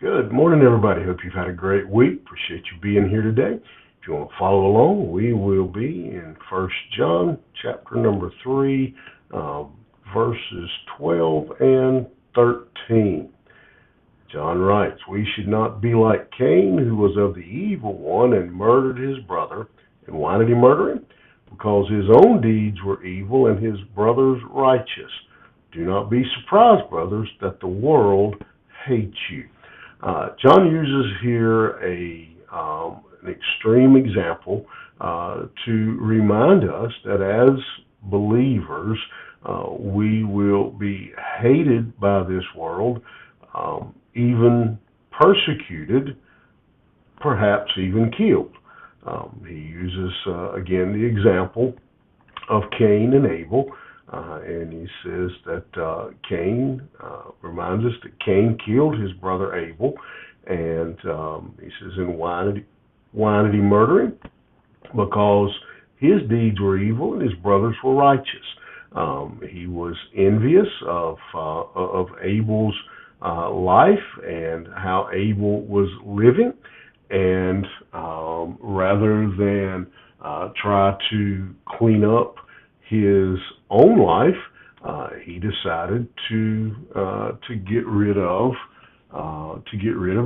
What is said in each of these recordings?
Good morning, everybody. Hope you've had a great week. Appreciate you being here today. If you want to follow along, we will be in First John, chapter number 3, verses 12 and 13. John writes, "We should not be like Cain, who was of the evil one and murdered his brother." And why did he murder him? Because his own deeds were evil and his brother's righteous. Do not be surprised, brothers, that the world hates you. John uses here an extreme example to remind us that as believers, we will be hated by this world, even persecuted, perhaps even killed. He uses, again, the example of Cain and Abel. And he says that Cain reminds us that Cain killed his brother Abel, and he says, and why did he murder him? Because his deeds were evil and his brothers were righteous. He was envious of Abel's life and how Abel was living, and rather than try to clean up his own life, he decided to get rid of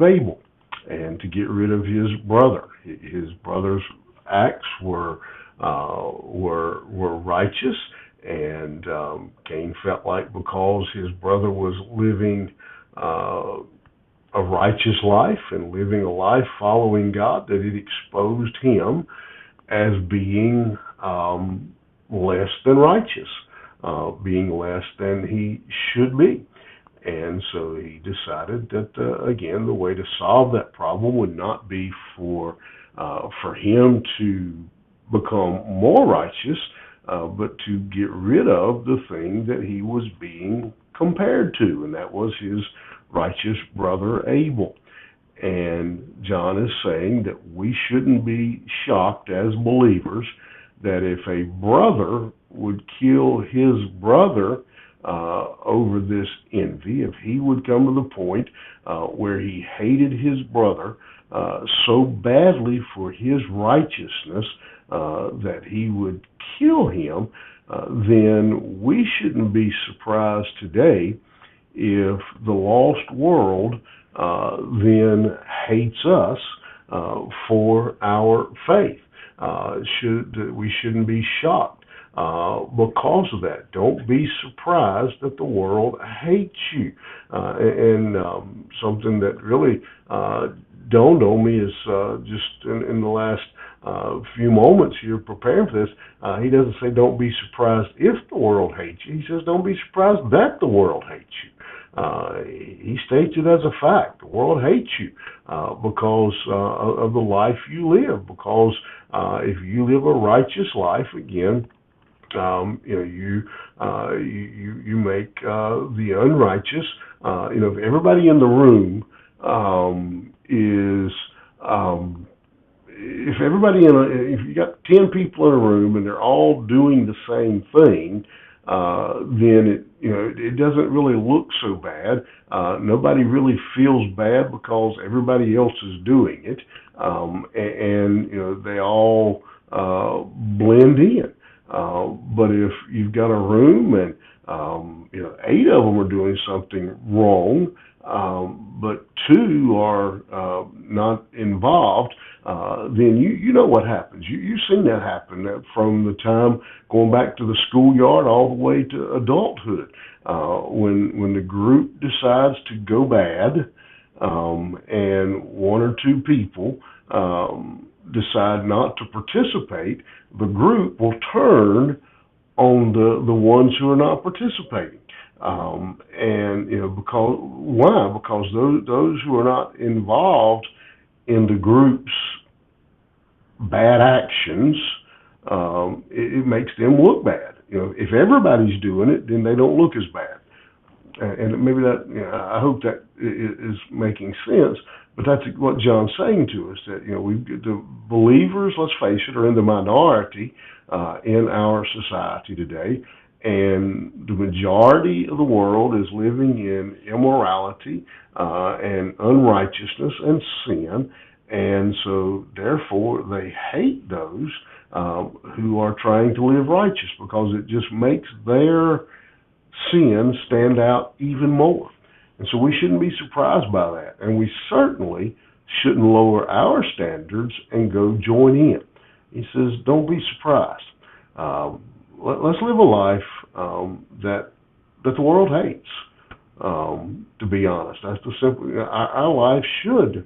Abel and to get rid of his brother. His brother's acts were righteous, and Cain felt like because his brother was living a righteous life and living a life following God, that it exposed him as being less than righteous, being less than he should be. And so he decided that, again, the way to solve that problem would not be for him to become more righteous, but to get rid of the thing that he was being compared to, and that was his righteous brother Abel. And John is saying that we shouldn't be shocked as believers that if a brother would kill his brother over this envy, if he would come to the point where he hated his brother so badly for his righteousness that he would kill him, then we shouldn't be surprised today if the lost world then hates us for our faith. We shouldn't be shocked because of that. Don't be surprised that the world hates you. And something that really dawned on me is just in the last few moments here preparing for this, he doesn't say don't be surprised if the world hates you. He says don't be surprised that the world hates you. He states it as a fact. The world hates you because of the life you live. Because if you live a righteous life, again, you make the unrighteous. If everybody in the room if you got 10 people in a room and they're all doing the same thing, then it doesn't really look so bad. Nobody really feels bad because everybody else is doing it, and they all blend in. But if you've got a room and 8 of them are doing something wrong, but 2 are not involved, then you know what happens. You've seen that happen from the time going back to the schoolyard all the way to adulthood. When the group decides to go bad, and 1 or 2 people decide not to participate, the group will turn on the ones who are not participating. Because why? Because those who are not involved in the group's bad actions, it makes them look bad. If everybody's doing it, then they don't look as bad. And maybe that, I hope that is making sense. But that's what John's saying to us, that the believers, let's face it, are in the minority in our society today, and the majority of the world is living in immorality and unrighteousness and sin, and so therefore they hate those who are trying to live righteous, because it just makes their sin stand out even more. And so we shouldn't be surprised by that, and we certainly shouldn't lower our standards and go join in. He says, don't be surprised. Let's live a life that the world hates. To be honest, that's the simple. Our life should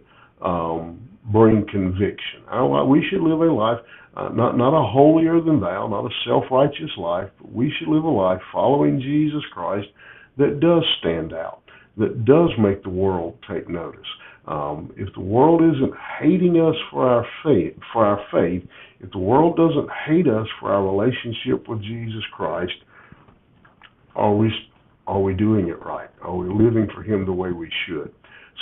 bring conviction. We should live a life not a holier than thou, not a self-righteous life, but we should live a life following Jesus Christ that does stand out, that does make the world take notice. If the world isn't hating us for our faith, if the world doesn't hate us for our relationship with Jesus Christ, are we doing it right? Are we living for Him the way we should?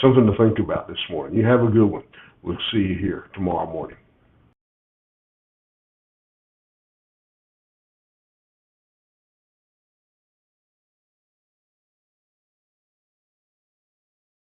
Something to think about this morning. You have a good one. We'll see you here tomorrow morning.